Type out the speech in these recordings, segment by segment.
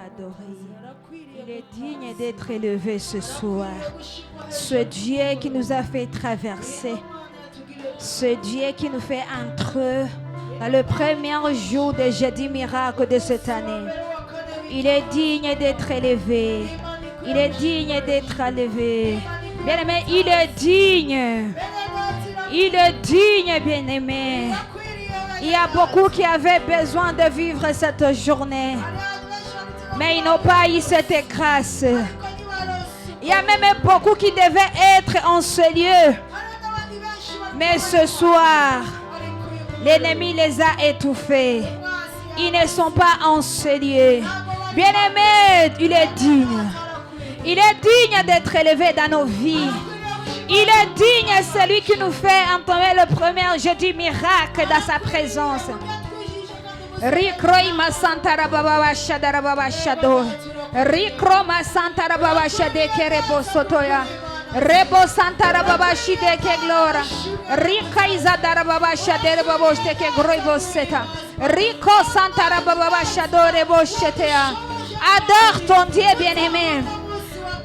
adoré. Il est digne d'être élevé ce soir. Ce Dieu qui nous a fait traverser. Ce Dieu qui nous fait entrer dans le premier jour de jeudi miracle de cette année. Il est digne d'être élevé. Il est digne d'être élevé. Bien-aimé, il est digne. Il est digne, bien-aimé. Il y a beaucoup qui avaient besoin de vivre cette journée. Mais ils n'ont pas eu cette grâce. Il y a même beaucoup qui devaient être en ce lieu. Mais ce soir, l'ennemi les a étouffés. Ils ne sont pas en ce lieu. Bien-aimé, il est digne. Il est digne d'être élevé dans nos vies. Il est digne, celui qui nous fait entendre le premier jeudi miracle dans sa présence. Rikroima Santara Baba Shadara Baba Shado. Rikroma Santara Baba Shade Kerebo Sotoya. Rebo Santara Baba Shide Ke Glora. Rikaiza Dara Baba Shade Baba Shde Groibo Seta. Rico Santara Baba Shado Rebo Shetea. Adore ton Dieu bien-aimé.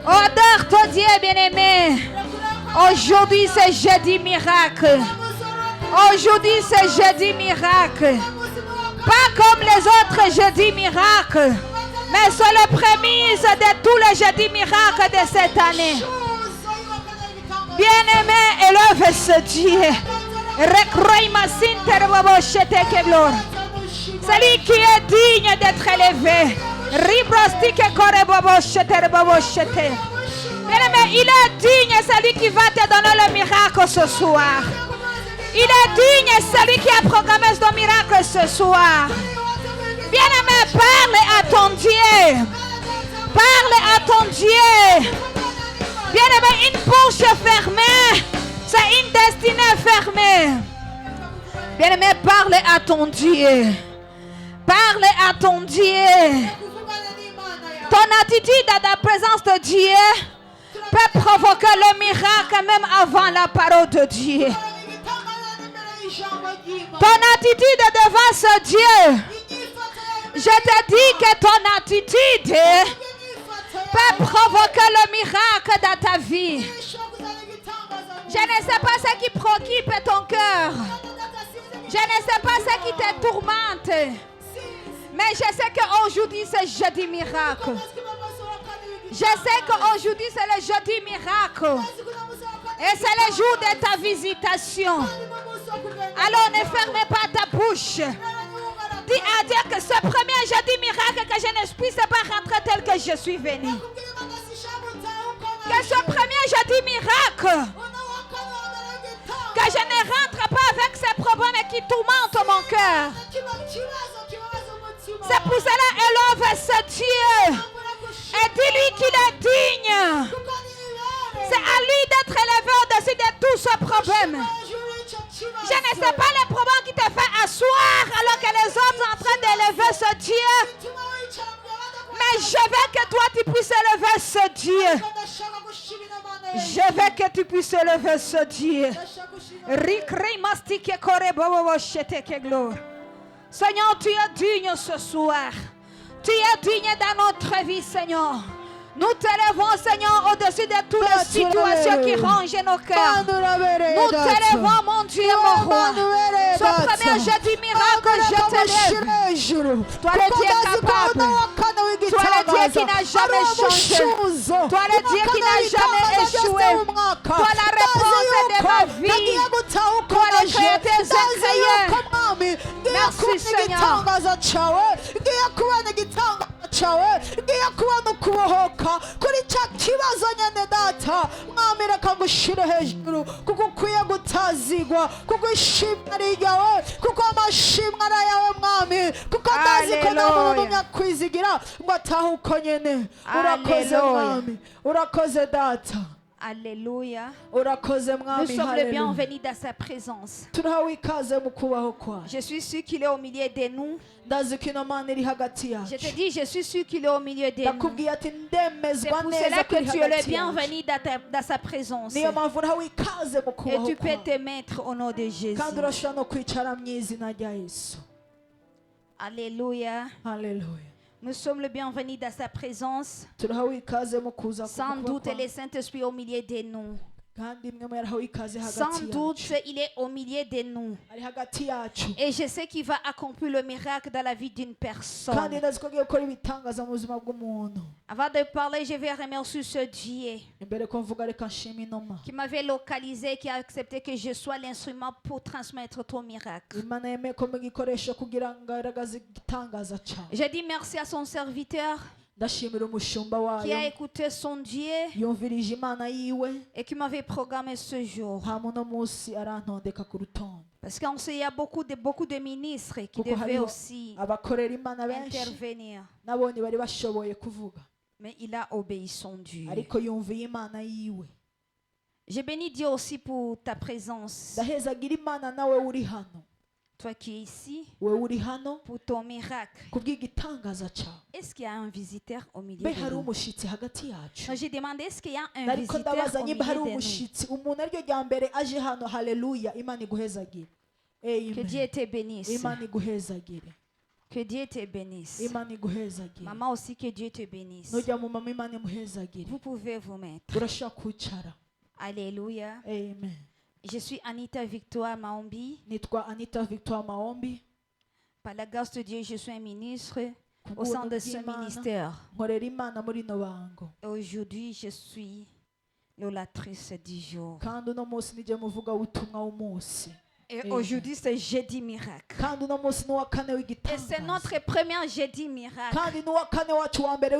Adore ton Dieu bien-aimé. Aujourd'hui c'est jeudi miracle. Aujourd'hui c'est jeudi miracle. Pas comme les autres jeudis miracles, mais c'est le prémisse de tous les jeudis miracles de cette année. Bien-aimé, élève ce Dieu. Celui qui est digne d'être élevé. Bien-aimé, il est digne, celui qui va te donner le miracle ce soir. Il est digne, celui qui a programmé ce miracle ce soir. Bien-aimé, parle à ton Dieu. Parle à ton Dieu. Bien-aimé, une bouche fermée, c'est une destinée fermée. Bien-aimé, parle à ton Dieu. Parle à ton Dieu. Ton attitude à la présence de Dieu peut provoquer le miracle même avant la parole de Dieu. Ton attitude devant ce Dieu, je te dis que ton attitude peut provoquer le miracle dans ta vie. Je ne sais pas ce qui préoccupe ton cœur. Je ne sais pas ce qui te tourmente. Mais je sais qu'aujourd'hui c'est jeudi miracle. Je sais qu'aujourd'hui c'est le jeudi miracle. Et c'est le jour de ta visitation. Alors ne fermez pas ta bouche. Dis à Dieu que ce premier jeudi miracle que je ne puisse pas rentrer tel que je suis venu. Que ce premier jeudi miracle, que je ne rentre pas avec ces problèmes qui tourmentent mon cœur. C'est pour cela élève ce Dieu. Et dis-lui qu'il est digne. C'est à lui d'être élevé au-dessus de tout ce problème. Je ne sais pas les problèmes qui te fait asseoir alors que les autres sont en train d'élever ce Dieu. Mais je veux que toi tu puisses élever ce Dieu. Je veux que tu puisses élever ce Dieu. Seigneur, tu es digne ce soir. Tu es digne dans notre vie, Seigneur. Nous t'élevons, Seigneur, au-dessus de toutes les situations qui rongent nos cœurs. Nous t'élevons, mon Dieu, mon roi. Ce premier jeudi miracle, je t'élève. Toi le Dieu capable. Toi le Dieu qui n'a jamais changé. Toi le Dieu qui n'a jamais échoué. Toi la réponse de ma vie. Toi le créateur incroyable. Merci, Seigneur. ngiye kubona ukubohoka kuri cya kibazo nyene data mwami reka ngushire hejuru kuko ukwiye gutazigwa kuko ishimwe ari ryawe kuko amashimwe ari ayawe mwami kuko ndazi ko nta muntu nyakwizigira ngo atahe uko nyene urakoze mwami urakoze data. Alléluia. Nous sommes les bienvenus dans sa présence. Je suis sûr qu'il est au milieu de nous. Je te dis, je suis sûr qu'il est au milieu de nous. C'est pour cela que tu es le bienvenu dans sa présence. Et tu peux te mettre au nom de Jésus. Alléluia. Alléluia. Nous sommes le bienvenus dans sa présence. turahawe ikaze mu kuza Sans kuba doute, kwa- le Saint-Esprit au milieu de nous. kandi mwe mwarahawe ikaze Sans hagati doute, yacu il est au milieu de nous. ari hagati yacu Et je sais qu'il va accomplir le miracle dans la vie d'une kandi personne. ndazi ko agiye gukora ibitangaza mu buzima bw'umuntu. Avant de parler, je vais remercier ce Dieu imbere ko mvuga reka nshima inoma qui m'avait localisé, qui a accepté que je sois l'instrument pour transmettre ton miracle. imana yemeye ko mugikoresha kugira ngo agaragaze igitangaza cyawe. Je dis merci à son serviteur ndashimira umushumba qui a wayo écouté son Dieu yumvirije imana yiwe et qui m'avait programmé ce jour. nta muno munsi arantondeka ku rutonde Parce qu'on sait, il y a beaucoup de ministres qui kuko devaient hariho aussi abakorera imana benshi intervenir. nabonye bari bashoboye kuvuga Mais il a obéi son Dieu. ariko yumviye imana yiwe. Je bénis Dieu aussi pour ta présence. ndahezagira imana nawe uri hano Toi qui es ici, we uri hano pour ton miracle. kubw'igitangaza cyawe. Est-ce qu'il y a un visiteur au milieu mbe de hari nous? umushyitsi hagati yacu. Non, j'ai demandé est-ce qu'il y a un nariko visiteur ndabaza au niba hari milieu de nous? umushyitsi umuntu ariryo rya mbere aje hano. haleluya, imana iguhezagire. Que Dieu Amen. te bénisse. imana iguhezagire. Que Dieu te bénisse. imana iguhezagire. Maman aussi, que Dieu te bénisse. nujya mu mama imana imuhezagire. Vous pouvez vous mettre. urashobora kwicara. Alléluia. Amen. Je suis Anita Victoire Maombi. nitwa anita victoire maombi. Par la grâce de Dieu, je suis un ministre au Kubw'ubuntu sein de ce bw'Imana, ministère. nkorera imana muri ino bango. Et aujourd'hui, je suis l'oratrice du jour. kandi uno munsi nijye muvuga ubutumwa w'umunsi. Et Amen. aujourd'hui, c'est jeudi miracle. kandi uno munsi ni uwa kane Et c'est w'igitangaza. notre premier jeudi miracle. kandi ni uwa kane wacu wa mbere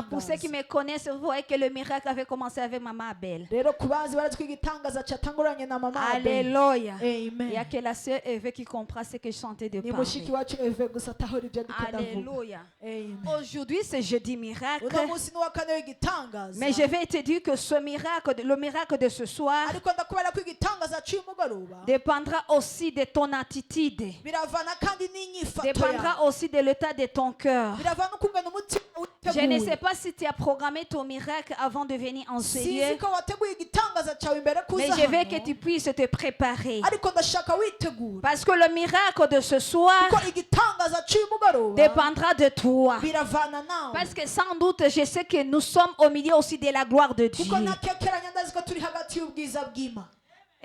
Pour ceux qui w'igitangaza. me connaissent, vous voyez que le miracle avait commencé avec Maman Abel. rero ku bazi baratwi igitangaza cyatanguranye na mama Abel. Alléluia. Il Amen. n'y a que la sœur Eve qui comprend ce que je chantais de ni mushiki parler. wacu eve gusa atahora ibyo ndiko ndavuga. Alléluia. Amen. Aujourd'hui, c'est jeudi miracle. uno munsi ni uwa kane w'igitangaza. Mais je vais te dire que ce miracle, le miracle de ce soir, ariko ndakubera ko igitangaza cy'umugoroba dépendra aussi de ton attitude. biravana kandi n'inyifato Dépendra yawe. aussi de l'état de ton cœur. biravana ukungana umutima Je ne sais witeguye. pas si tu as programmé ton miracle avant de venir sinzi enseigner, ko wateguye igitangaza cyawe imbere mais kuza je veux hano. que tu puisses te préparer. ariko ndashaka witegura. Parce que le miracle de ce soir kuko igitangaza cy'umugoroba dépendra de toi. biravana nawe. Parce que sans doute, je sais que nous sommes au milieu aussi de la gloire de Dieu. kuko nakekeranya ndazi ko turi hagati y'ubwiza bw'Imana.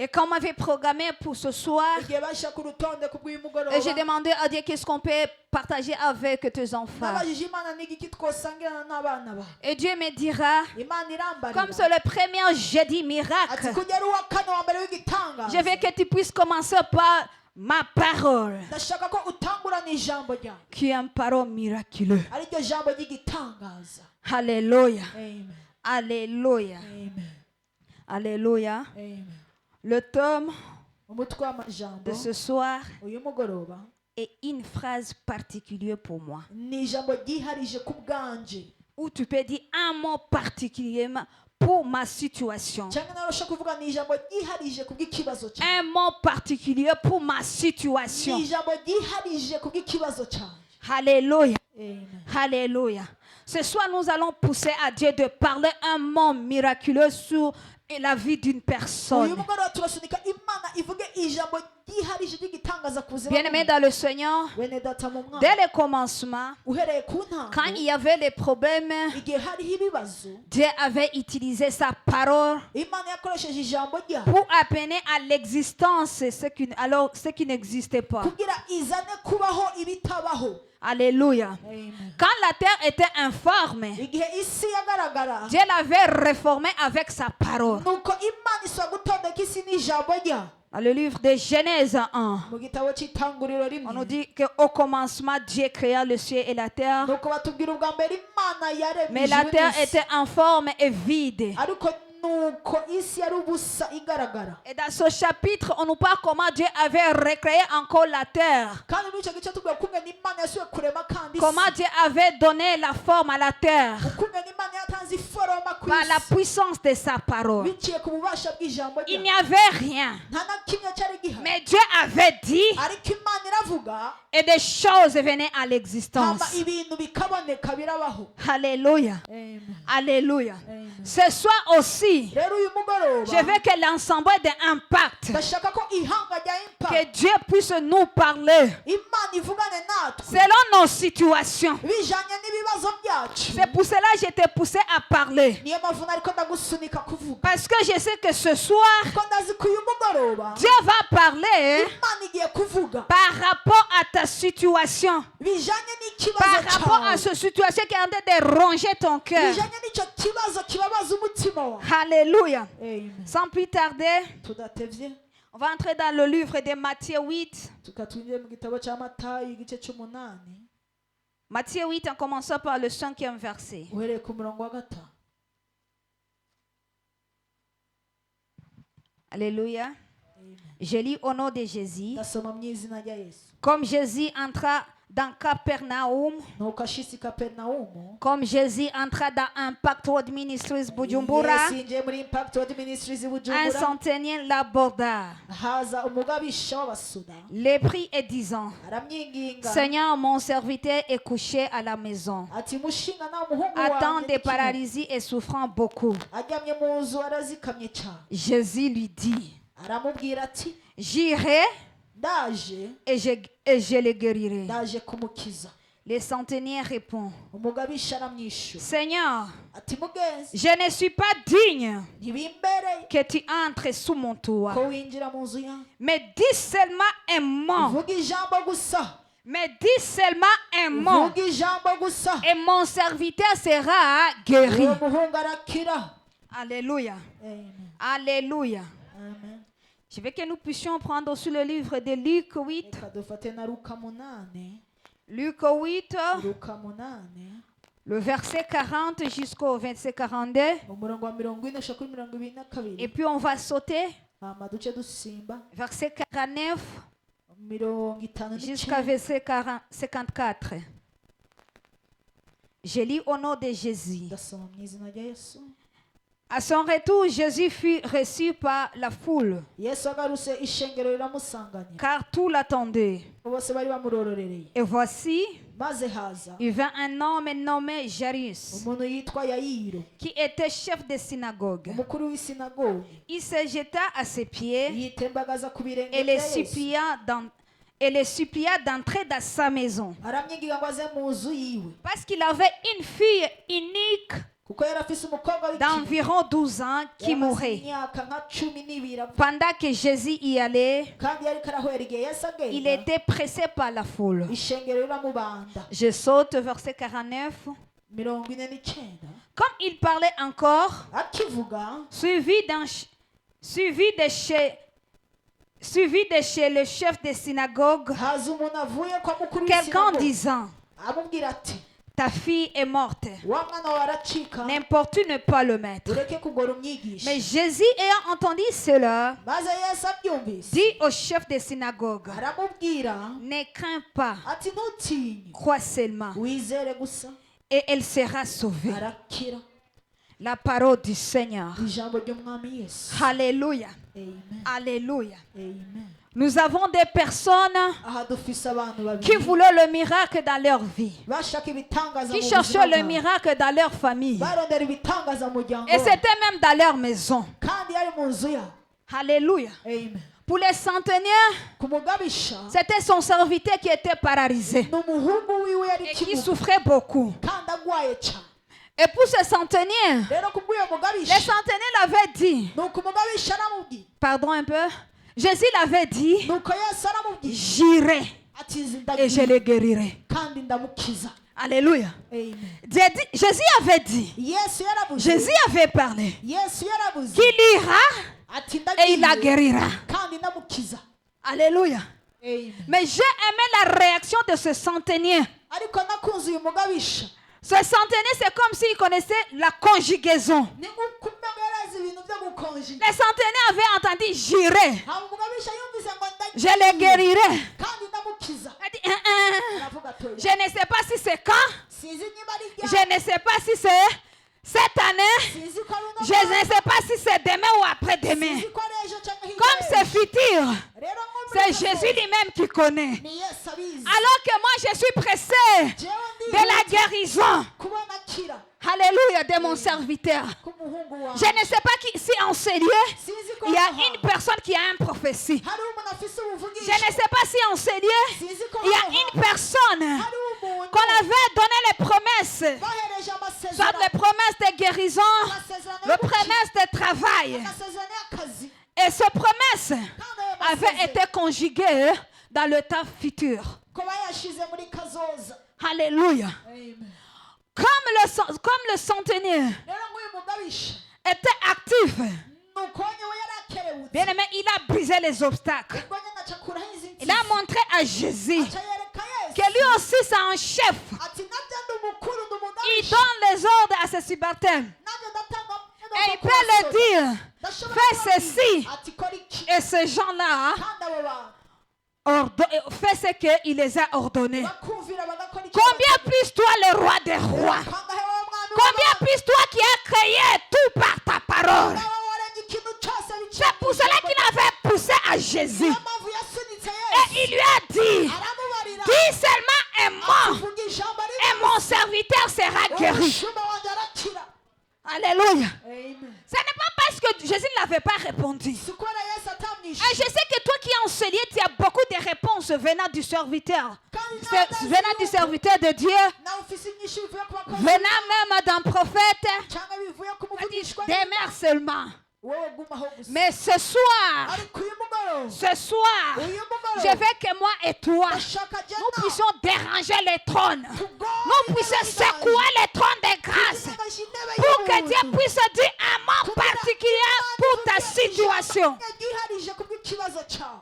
Et quand on m'avait programmé pour ce soir, igihe bashyira ku rutonde ku et j'ai bw'umugoroba demandé à Dieu qu'est-ce qu'on peut partager avec tes enfants. nabajije imana ni igiki twosangirana n'abana bawe. Et Dieu me dira, imana comme c'est irambarira le premier jeudi ati miracle, kugera uwa kane wa mbere w'igitangaza. je veux que tu puisses commencer par ma parole, ndashaka ko utangurana ijambo ryawe qui est une parole miraculeuse. ariryo jambo ry'igitangaza. Alléluia. Amen. Alléluia. Amen. Alléluia. Amen. Le tome umutwe w'amajambo de ce soir uyu mugoroba est une phrase particulière pour moi. ni ijambo ryiharije ku bwanje. Ou tu peux dire un mot particulièrement pour ma situation. cyangwa nawe ushobora kuvuga ni ijambo ryiharije ku bw'ikibazo cyawe. Un mot particulier pour ma ni situation. ijambo ryiharije ku bw'ikibazo cyawe. Alléluia. Amen. Alléluia. Ce soir, nous allons pousser à Dieu de parler un mot miraculeux sur la vie d'une uyu personne. mugoroba turasunika imana ivuge ijambo ryiharije ry'igitangaza ku buzima Bien-aimés dans le Seigneur, bene data mu mwana dès le commencement, uhereye ku quand ntango il y avait des problèmes, igihe hariho ibibazo Dieu avait utilisé sa parole imana yakoresheje ijambo ryayo pour appeler à l'existence ce qui n'existait pas. kugira izane kubaho ibitabaho. Alléluia. Amen. Quand la terre était informe, igihe isi yagaragara Dieu l'avait réformée avec sa parole. nuko imana isaba gutondeka isi n'ijambo ryayo. Dans le livre de Genèse 1, mu gitabo cy'itanguriro on nous rimwe dit qu'au commencement, Dieu créa le ciel et la terre, nuko batubwira ubwa mbere imana yaremye mais la ijuru terre n'isi. était informe et vide. ariko nuko isi yari ubusa igaragara. Et dans ce chapitre, on nous parle comment Dieu avait recréé encore la terre, kandi muri icyo gice tubwira ukuntu imana yasubiye kurema kandi isi. comment Dieu avait donné la forme à la terre. ukuntu imana yatanze ziforoma ku par la isi puissance de sa parole. biciye ku bubasha bw'ijambo Il ryayo. n'y avait rien. nta na kimwe cyari gihari, Mais Dieu avait dit ariko Imana iravuga et des choses venaient à hama l'existence. ibintu bikaboneka birabaho. Alléluia. Amen. Alléluia. Amen. Ce soir aussi, rero uyu mugoroba je veux que l'ensemble d'Impact, ndashaka ko ihanga rya que Impact Dieu puisse nous parler Imana ivugane natwe selon nos situations. bijanye n'ibibazo byacu. C'est pour cela que j'étais poussé à parler. niyo mpamvu nariko ndagusunika kuvuga, Parce que je sais que ce soir, ko ndazi ko uyu mugoroba Dieu va parler Imana igiye kuvuga par rapport à ta situation, bijanye n'ikibazo par rapport à cyawe, cette situation qui est en train de ronger ton cœur. bijanye n'icyo kibazo kibabaza umutima wawe. Alléluia. Amen. Sans plus tarder, tudatevye on va entrer dans le livre de Matthieu 8. tukatwinjire mu gitabo cya Matayo igice cy'umunani Matthieu 8 en commençant par le 5e verset. uhereye ku murongo wa gatanu. Alléluia. Je lis au nom de Jésus. ndasoma mu izina rya Yesu. Comme Jésus entra dans Capernaum, nuko ashitse i Kaperinawumu, comme Jésus entra dans Impact World Ministries Bujumbura, Yesu yinjiye muri Impact World Ministries i un Bujumbura, centenier l'aborda, haza umugabisha w'abasuda les prit et disant, aramwinginga Seigneur, mon serviteur est couché à la maison, ati mushinga nawe umuhungu atteint wanjye de n'ikimuga, paralysie et souffrant beaucoup. aryamye mu nzu arazikamye cyane. Jésus lui dit, aramubwira ati j'irai ndaje et je le guérirai. ndaje kumukiza. Le centenier répond, umugabisha aramwishyura Seigneur, ati mugenzi, je ne suis pas digne ntibimbereye que tu entres sous mon toit, ko winjira mu nzu yanjye, mais dis seulement un mot. vuga ijambo gusa, Mais dis seulement un mot vuga ijambo gusa, et mon serviteur sera guéri. uwo muhungu arakira. Alléluia. Amen. Alléluia. Amen. Je veux que nous puissions prendre aussi le livre de Luc 8. reka dufate na Luka munani, Luc 8, Luka munani le verset 40 jusqu'au verset 42. umurongo wa 40 usha kuri 22. Et puis on va sauter hama duce dusimba verset 49 59 jusqu'à verset 54. Je lis au nom de Jésus. ndasoma mu izina rya Yesu. À son retour, Jésus fut reçu par la foule, Yesu agarutse ishengero riramusanganya, car tout l'attendait. bose bari bamurororereye. Et voici, maze haza il vint un homme nommé Jairus, umuntu yitwa Yayiro, qui était chef de synagogue. umukuru w'isinagogi, Il se jeta à ses pieds yitembagaza ku birenge et bya les supplia d'entrer dans sa maison. aramwinginga ngo aze mu nzu yiwe, Parce qu'il avait une fille unique kuko yari afise umukobwa w'ikigo d'environ 12 ans qui yamaze mourait. imyaka nka 12 apfa, Pendant que Jésus y allait, kandi yari karahwera igihe Yesu il agenda, était pressé par la foule. ishengero riramubanda. Je saute verset 49. 49. Comme il parlait encore, akivuga suivi de chez le chef de synagogue, haza umuntu avuye kwa mukuru quelqu'un w'isinagogi disant, amubwira ati ta fille est morte, wa mwana wawe aracika, n'importune pas le maître. ureke kugora umwigisha. Mais Jésus ayant entendu cela, maze Yesu abyumvise dit au chef de synagogue, aramubwira ne crains pas, ati ntutinye, crois seulement, wizere gusa et elle sera sauvée. arakira. La parole du Seigneur. ijambo ry'umwami Yesu. Alléluia. Amen. Alléluia. Amen. Nous avons des personnes aha dufise abantu qui babiri voulaient le miracle dans leur vie, bashaka ibitangaza qui mu cherchaient buzima le bwabo, miracle dans leur famille. barondera ibitangaza mu muryango Et wabo, c'était même dans leur maison. kandi yari mu nzu yabo. Alléluia. Amen. Pour les centenaires, ku mugabisha c'était son serviteur qui était paralysé ni umuhungu wiwe yari et qui ikimuga souffrait beaucoup. kandi agwaye cyane. Et pour ce centenaire, rero kubw'uyo les mugabisha centenaires l'avaient dit, nuko umugabisha aramubwira, pardon un peu, Jésus l'avait dit, nuko Yesu aramubwira j'irai ati et je ndagiye le guérirai. kandi ndamukiza. Alléluia. Amen. Jésus avait dit, Yesu yaravuze, Jésus avait parlé, Yesu yaravuze qu'il ira ati et il la ndagiye guérira. kandi ndamukiza. Alléluia. Amen. Mais j'ai aimé la réaction de ce centenier. ariko nakunze uyu mugabisha, Ce centenier, c'est comme s'il connaissait la conjugaison. ni nk'ukumenya yarazi ibintu byo gukonje. Les centenaires avaient entendu j'irai, haba umugabisha yumvise ngo je le guérirai. kandi ndamukiza. Il a dit, aravuga atoya, je ne sais pas si c'est quand, sinzi niba ari ryari, je ne sais pas si c'est cette année, sinzi ko ari uno je ne sais pas si c'est demain ou après-demain. sinzi ko ari ejo cyangwa hirya Comme c'est y'ejo. futur, Rero nko muri c'est gakondo, Jésus lui-même qui connaît. ni Yesu abizi. Alors que moi, je suis pressé Jewe de la ndihuta guérison. kubona akira Alléluia, de mon serviteur. k'umuhungu wawe. Je ne sais pas qui, si en ce lieu, Sinzi ko il y a hano une personne qui a une prophétie. hari umuntu afise Je ubuvugisho. ne sais pas si en ce lieu, Sinzi ko il y a hano une personne hari umuntu qu'on avait donné les promesses. bahereje Soit amasezerano, les promesses de guérison, amasezerano les yo gukira, promesses de travail. amasezerano y'akazi. Et ces promesses Kandi ayo avaient masezerano été conjuguées dans le temps futur. ko bayashize muri kazoza. Alléluia. Amen. Comme le centenier Rero nk'uyu mugabisha était actif, nuko we yari akerebutse. bien aimé, il a brisé les obstacles. ubwo nyine aca akuraho izi Il a nzitizi. montré à Jésus Aca yereka Yesu que lui aussi c'est un chef. ati nabyo ndi umukuru ndi Il umugabisha, donne les ordres à ses subalternes. nabyo ndatanga Et il peut le dire. Fais ceci. ati kora iki. Et ces gens-là kandi abo bantu fait ce qu'il les a ordonnés. bakumvira bagakora icyo Combien bategeka. plus toi le roi des rois? Kangahe wowe mwami Combien w'abami, plus toi qui as créé tout par ta parole? nawe waremye ikintu cyose biciye C'est pour mu cela ijambo qu'il avait poussé à Jésus. niyo mpamvu yasunitse Et Yesu il lui a dit, aramubarira dis seulement un mot ativuga ijambo et mon serviteur sera guéri. umushumba wanjye arakira. Alléluia. Amen. Ce n'est pas parce que Jésus ne l'avait pas répondu. si kubera Yesu Et je atamwishe sais que toi qui es enseigné, tu as beaucoup de réponses venant du serviteur. kandi Venant du serviteur de Dieu, nawe ufise inyinshi bivuye ku bakozi venant même d'un prophète. cyangwa bivuye ku On dit, muvugishwa demeure seulement. wowe gumaho gusa. Mais ce soir, ariko uyu mugoroba ce soir, uyu je mugoroba veux que moi et toi, ndashaka nous puissions déranger les trônes. Nous puissions secouer secouer les trônes de grâce. Pour que Dieu puisse dire un mot particulier pour ta situation. yiharije ku bw'ikibazo cyawe.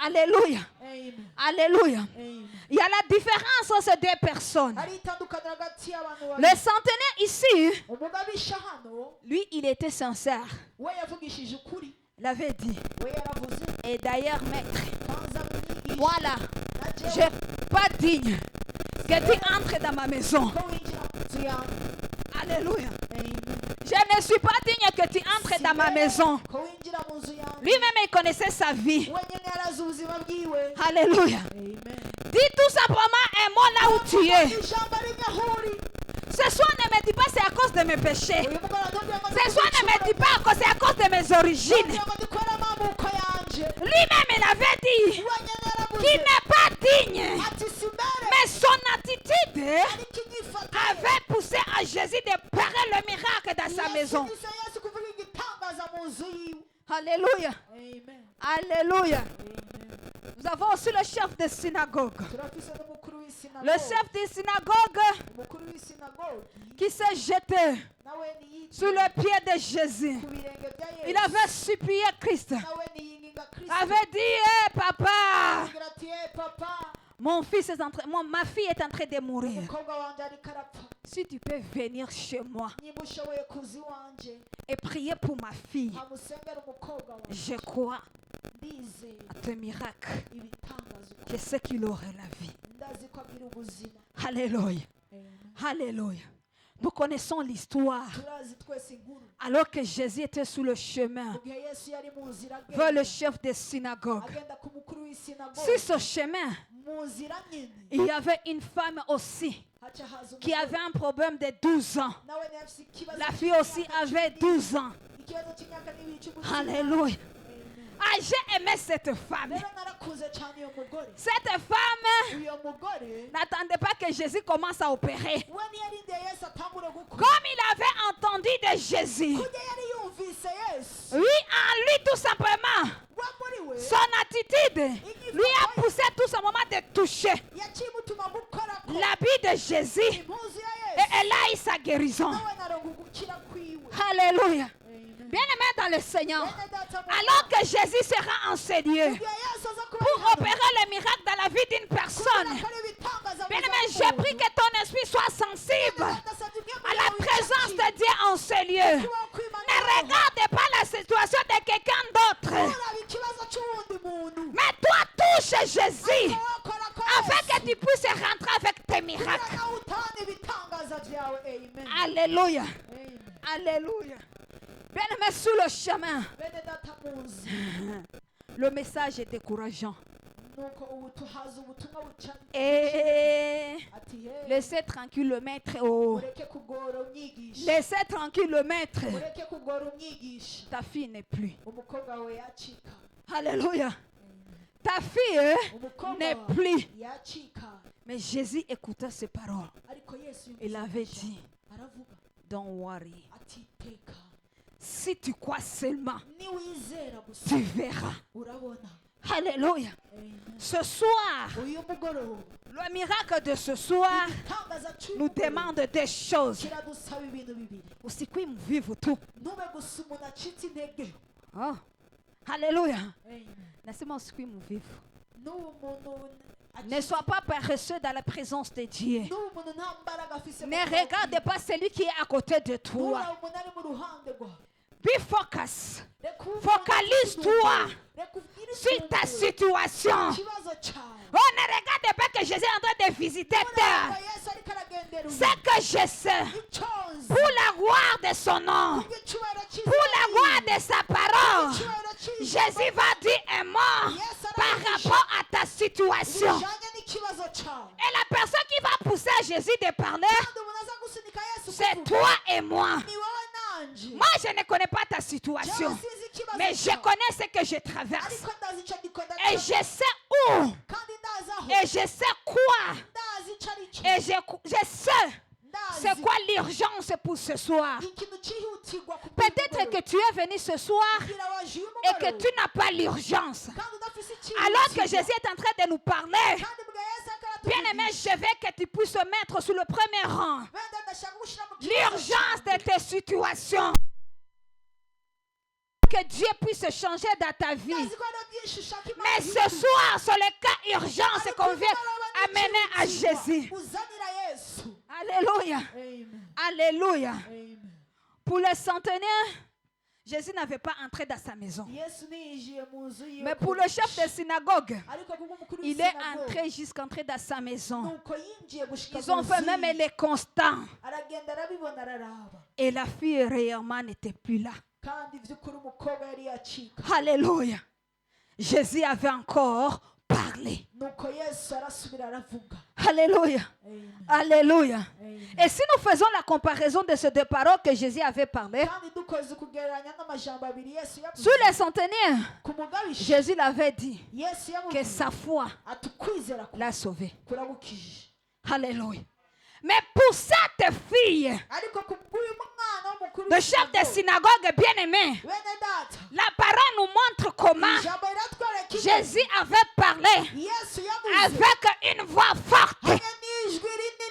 Alléluia. Amen. Alléluia. Amen. Il y a la différence entre ces deux personnes. hari itandukaniro hagati y'abantu Le babiri. centenaire ici, umugabisha hano lui, il était sincère. we yavugishije ukuri, Il avait dit. we yaravuze Et d'ailleurs, maître, banza mwigisha voilà, na je jewe suis pas digne que tu entres dans ma maison. ko winjira mu nzu yawe. Alléluia. Amen. Je ne suis pas digne que tu entres dans ma maison. ko winjira mu nzu yawe. Lui-même, il connaissait sa vie. wenyine yarazi ubuzima bwiwe. Alléluia. Amen. Dis tout simplement un mot là où tu es. ijambo rimwe aho uri. Ce soir, ne me dis pas c'est à cause de mes péchés. uyu mugoroba ndabwira ngo Ce soir, ne me dis pas que c'est à cause de mes origines. ndabwira ngo ndikoreramo amaboko yanje. Lui-même, il avait dit wenyine qu'il yaravuze n'est pas digne. ati simbere Mais son attitude ariko inyifato avait poussé à Jésus de parer le miracle dans sa maison. yasunitse Yesu kuvuga igitangaza mu nzu yiwe. Alléluia. Amen. Alléluia. Amen. Nous avons aussi le chef de synagogue. turafise n'umukuru w'isinagogi. Le chef de synagogue umukuru w'isinagogi qui s'est jeté nawe niyitse sous le pied de Jésus. ku birenge bya Yesu. Il avait supplié Christ. nawe niyinginga Kristo. Avait dit, hé papa, agira ati "Eh, papa mon fils est ma fille est en train de mourir. umukobwa wanjye ariko arapfa, Si tu peux venir chez moi niba ushoboye kuza iwanje et prier pour ma fille, amusengera umukobwa wanjye, je crois ndizeye à tes miracles. ibitangazo Je sais qu'il aurait la vie. ndazi ko agira ubuzima. Alléluia. Amen. Alléluia. Nous connaissons l'histoire. turazi twese inkuru Alors que Jésus était sur le chemin mu gihe Yesu yari mu nzira vers le agenda chef des synagogues. agenda ku mukuru w'isinagogi, Sur ce chemin, mu nzira nyine il y avait une femme aussi haca haza qui umugore avait un problème de 12 ans. nawe niwe afise ikibazo La fille aussi cy'imyaka avait 12. 12 ans. ikibazo cy'imyaka n'ibiri cy'ubuzima. Alléluia. Amen. Ah, j'ai aimé cette femme. rero narakuze cyane uyo mugore. Cette femme uyo mugore n'attendait pas que Jésus commence à opérer. we ntiyarindiriye Yesu atangure gukora. Comme il avait entendu de Jésus, kurya yari yumvise Yesu, lui en lui tout simplement, we muri we son attitude lui a poussé tout ce moment de toucher yaciye imutuma gukora ko l'habit de Jésus impuzu ya et Yesu, elle a eu sa guérison. nawe naronka ugukira kwiwe. Alléluia. Amen. Bien-aimé dans le Seigneur, Bene data mu alors que Jésus sera en ces lieux gihe Yesu aza kuba pour hano, opérer le miracle dans la vie d'une kugira personne, akore ibitangaza mu bien-aimé, buzima j'ai bw'umuntu. prie que ton esprit soit sensible Ndasabye ubwenge à la bwawe présence bucakire. de Dieu en ces lieux. Kubaho kw'Imana Ne yawe. regarde pas la situation de quelqu'un d'autre, Uraba ikibazo cy'uwundi muntu. mais toi touche Jésus Wakora ko afin Yesu, que tu puisses rentrer avec tes kugira miracles. nawe utahane ibitangaza byawe. yawe. Amen. Alléluia. Amen. Alléluia. Bien-aimé, sur le chemin, Bene data mu nzira. le message est décourageant. Nuko ubu tuhaza ubutumwa buca Et ati hey, laissez tranquille le maître. Oh. mureke kugora umwigisha. Laissez tranquille le maître. Mureke kugora umwigisha. Ta fille n'est plus. Umukobwa we yacika. Alléluia. Ta fille Umukobwa n'est wawe plus. yacika. Mais Jésus écoutait ses paroles. Ariko Yesu Il avait dit, aravuga don't worry. ati teka. Si tu crois seulement, Niwizera gusa tu verras. urabona. Alléluia. Amen. Ce soir, Uyu mugoroba le miracle de ce soir igitangaza nous cy'umugoroba demande des choses. kiradusaba ibintu bibiri. Usiku mvivu tu. Ntube gusa umuntu acitse intege. Oh. Alléluia. Amen. Nasema usiku mvivu. N'ubu muntu Ne sois pas paresseux dans la présence de Dieu. n'ubu muntu nta mbaraga afise. Ne regarde pas celui qui est à côté de toi. Nturabe umuntu ari mu ruhande rwawe. Be focus. Reka uvuge Focalise-toi reka ubwire sur ta ikintu. situation. Ikibazo cyawe. Oh, ne regarde pas que Jésus est en train de visiter terre. Ureba Yesu ariko aragendera umuntu. C'est que je sais, Icyo nzi. pour la gloire de son nom, Icyubahiro cy'Imana. pour la gloire de sa parole, Icyubahiro cy'Imana. Jésus va dire un mot par rapport à ta situation. bijyanye n'ikibazo cyawe. Et la personne qui va pousser à Jésus de parler, Kandi umuntu aza gusunika Yesu c'est kuvuga. toi et moi. Ni wowe nanje. Moi, je ne connais pas ta situation, Jewe sinzi ikibazo mais je cyawe. connais ce que je traverse. Ariko ndazi icyo ndikunda Et je sais où, kandi ndazi aho. et je sais quoi, Ndazi icyo ari cyo. et je sais c'est Ndazi quoi l'urgence pour ce soir. ikintu cyihutirwa ku Peut-être que tu es venu ce soir kugira waje uyu et que mugoroba. tu n'as pas l'urgence. Kandi udafise Alors que icyihutirwa. Jésus est en train de nous parler, Kandi bwa Yesu ariko bien aimé, aratubwira. je veux que tu puisses te mettre sur le premier rang. Wenda ndashaka gushyira mu kibazo L'urgence cyawe. de tes situations. Que Dieu puisse changer dans ta vie. Ndazi ko hari byinshi ushaka Imana Mais ce ihindura. soir, sur le cas urgent, c'est Ariko qu'on vient umugoroba ni amener à icyihutirwa. Jésus. Uzanira Yesu. Alléluia. Amen. Alléluia. Amen. Pour le centenaire, Jésus n'avait pas entré dans sa maison. Yesu ntiyinjiye mu nzu yiwe. Mais pour le chef de synagogue, Ariko kubw'umukuru il est w'isinagogi, entré jusqu'entré dans sa maison. nuko yinjiye gushika Ils mu ont fait nzu même yiwe. les constats. Aragenda arabibona araraba. Et la fille réellement n'était plus là. Kandi by'ukuri umukobwa yari yacika. Alléluia. Jésus avait encore parlé. Nuko Yesu arasubira aravuga. Alléluia. Amen. Alléluia. Amen. Et si nous faisons la comparaison de ces deux paroles que Jésus avait parlé, Kandi dukoze kugereranya n'amajambo abiri Yesu yavuze. sur les centenaires, Ku mugabisha Jésus l'avait dit Yesu que yavuze sa foi ati ukwizera l'a sauvé. kuragukijije. Alléluia. Mais pour cette fille, Ariko kubw'uyu mwana w'umukuru le chef de synagogue bien-aimé, bene data, la parole nous montre comment ijambo riratwereka Jésus avait parlé Yesu yavuze avec une voix forte. hamwe n'ijwi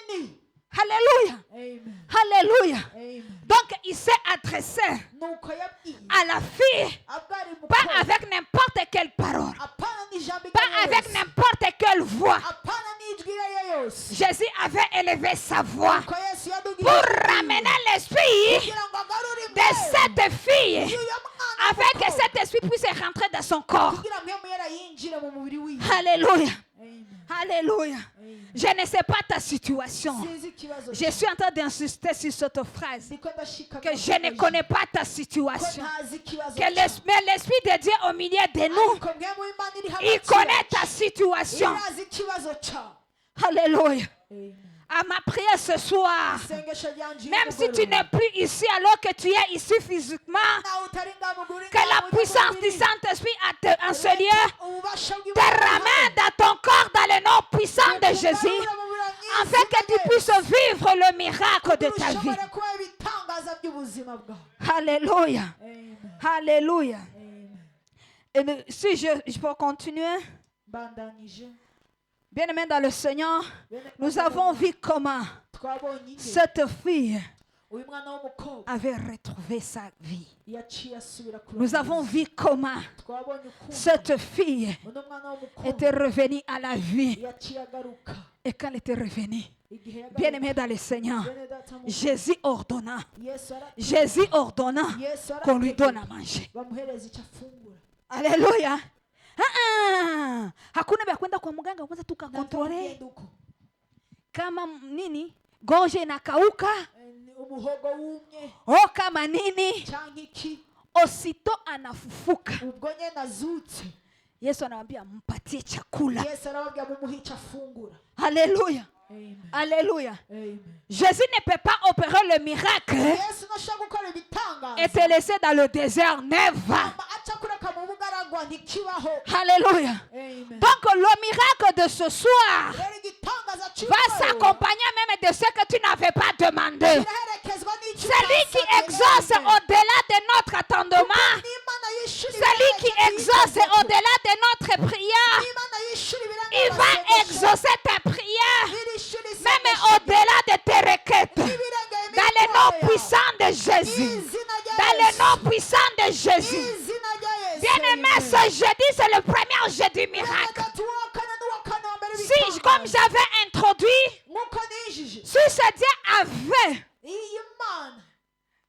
rinini. Alléluia. Amen. Alléluia. Amen. Donc il s'est adressé Nuko yabwiye à la fille, abwari pas umukobwa avec n'importe quelle parole, apana n'ijambo pas iryo avec yose, n'importe quelle voix. apana n'ijwi iryo yose. Jésus avait élevé sa voix Nuko Yesu pour yadubwiye ramener l'esprit kugira ngo agarure de cette fille, y'uyo mwana afin que w'umukobwa, cet esprit puisse rentrer dans son corps. kugira ngo mpemu yera yinjire mu mubiri wiwe. Alléluia. Amen. Alléluia. Amen. Je ne sais pas ta situation. Sinzi ikibazo Je suis en train d'insister sur cette phrase. Ndiko ndashika Que je ne connais pas ta ko situation. ntazi ikibazo Que mais l'Esprit de Dieu au milieu de nous, ariko mpemu y'Imana iri il hagati connaît yacu. ta situation. irazi ikibazo cyawe. Alléluia. Amen. À ma prière ce soir, Isengesho ryanje même si tu n'es plus ici alors que tu es ici physiquement, nawe utari ngamuguri que la puissance du Saint-Esprit en ce lieu ububasha te ramène dans ton corps dans le nom puissant de Jésus, afin que tu puisses vivre le miracle de ta vie. ushobora kuba ibitangaza by'ubuzima bwawe. Alléluia. Amen. Alléluia. Amen. Et si je peux continuer, Mbandanyije bien-aimés dans le Seigneur, bene nous avons vu comment twabonye ingero cette fille uyu mwana w'umukobwa avait retrouvé sa vie. yaciye asubira ku Nous avons vu comment twabonye ukuntu cette fille uno mwana w'umukobwa était revenue à la vie. yaciye agaruka Et quand elle était revenue, igihe yagaruka bien-aimés dans le Seigneur, bene data mu Jésus ordonna, Yesu Jésus ordonna qu'on lui donne à manger. bamuhereza icyo afungura. Alléluia. Hakuna vya kwenda kwa mganga kwanza tukakontrole Ugenda uko kama nini gorge inakauka, umuhogo wumye oh kama nini, cyangwa iki, aussitôt anafufuka. ubwo nyine azutse, Yesu anamwambia mpatie chakula. Yesu arababwira mumuhe icyo afungura. Alléluia. Amen. Alléluia. Amen. Jésus ne peut pas opérer le miracle Yesu ntashobora gukora ibitangaza et te laisser dans le désert. Never. aca kureka mu bugaragwa ntikibaho. Alléluia. Amen. Donc le miracle de ce soir rero igitangaza va cy'umugoroba s'accompagner même de ce que tu n'avais pas demandé. kiraherekezwa n'icyo Celui qui utasabye. exauce Amen. au-delà de notre attendement, N'Imana yishura celui qui ibirenze exauce ibyifuzo. au-delà de notre prière, N'Imana yishura ibirenze il va amasengesho. exaucer ta prière, Irishura même isengesho. au-delà de tes requêtes. N'ibirenge Dans le imitwaro nom yawe. puissant de Jésus. N'izina rya Dans le Yesu. nom puissant de Jésus. N'izina rya Yesu. Bien-aimé, Amen. ce jeudi, c'est le premier jeudi miracle. Gatatu wa kane n'uwa kane wa mbere Si, bitangaza. comme j'avais introduit, Nk'uko nijije si ce Dieu avait iyi Mana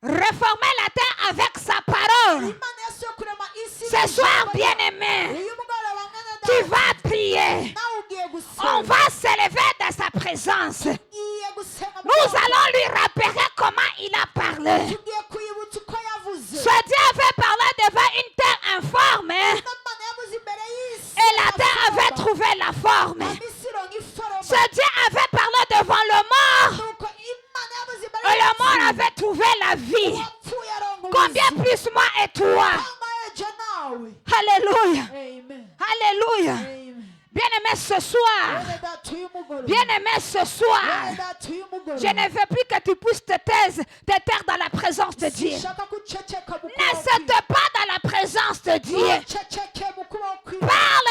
réformé la terre avec sa parole, Imana yasuye kurema isi ce soir, n'ijambo ryayo. bien-aimé, uyu mugoroba mwene tu data, vas prier. nawe ugiye On gusenga. va s'élever dans sa présence. Ugiye gusenga mu Nous bwoko. allons lui rappeler comment il a parlé. tugiye kwibutsa uko yavuze. Ce Dieu avait parlé devant une terre informe Imana yavuze imbere y'isi et la terre y'amafaranga. avait trouvé la forme. Amisiro nk'iforoma. Ce Dieu avait parlé devant le mort Nuko Imana yavuze imbere et le mort y'isi. avait trouvé la vie. Uwapfuye aronka Combien ubuzima. plus moi et toi? Kangahe je nawe. Alléluia. Amen. Alléluia. Amen. Bien-aimé ce soir. Mwene data uyu mugoroba. Bien-aimé ce soir. Mwene data uyu mugoroba. Je ne veux plus que tu puisses te taire dans la présence de Dieu. Sinshaka guceceka mu Ne kuboko saute pas dans la présence de Dieu. Uceceke mu kuboko kwiwe. Parle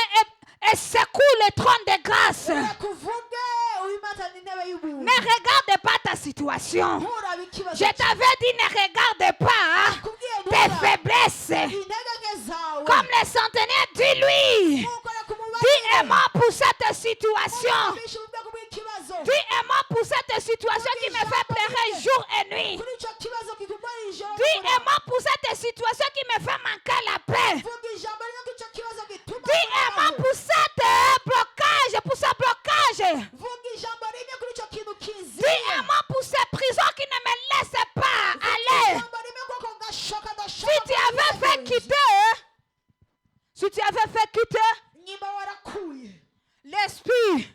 et secoue le trône de grâce. Reka uvuge uyimatane intebe y'ubuntu. Ne regarde pas ta situation. Nturabe ikibazo Je t'avais dit ne regarde pas Nakubwiye tes nturabe faiblesses. intege nke zawe. Comme les centenaires, dis-lui. Nkuko reka umubarire. Dis-moi pour cette situation. Bishe ubwoko bw'ikibazo. Dis-moi pour cette situation qui me fait pleurer jour et nuit. Kuri icyo kibazo kikugora ijoro. Dis-moi pour cette situation qui me fait manquer la paix. Vuga ijambo rimwe ko icyo kibazo gituma Dis-moi ubaho. pour cette blocage, pour ce blocage. Vuga ijambo rimwe kuri icyo kintu kiziye. Dis-moi pour ces prisons qui ne me laissent pas aller. Ijambo rimwe koko gashoka Si adashaka tu avais fait kubigenza. quitter, si tu avais fait quitter Niba warakuye l'esprit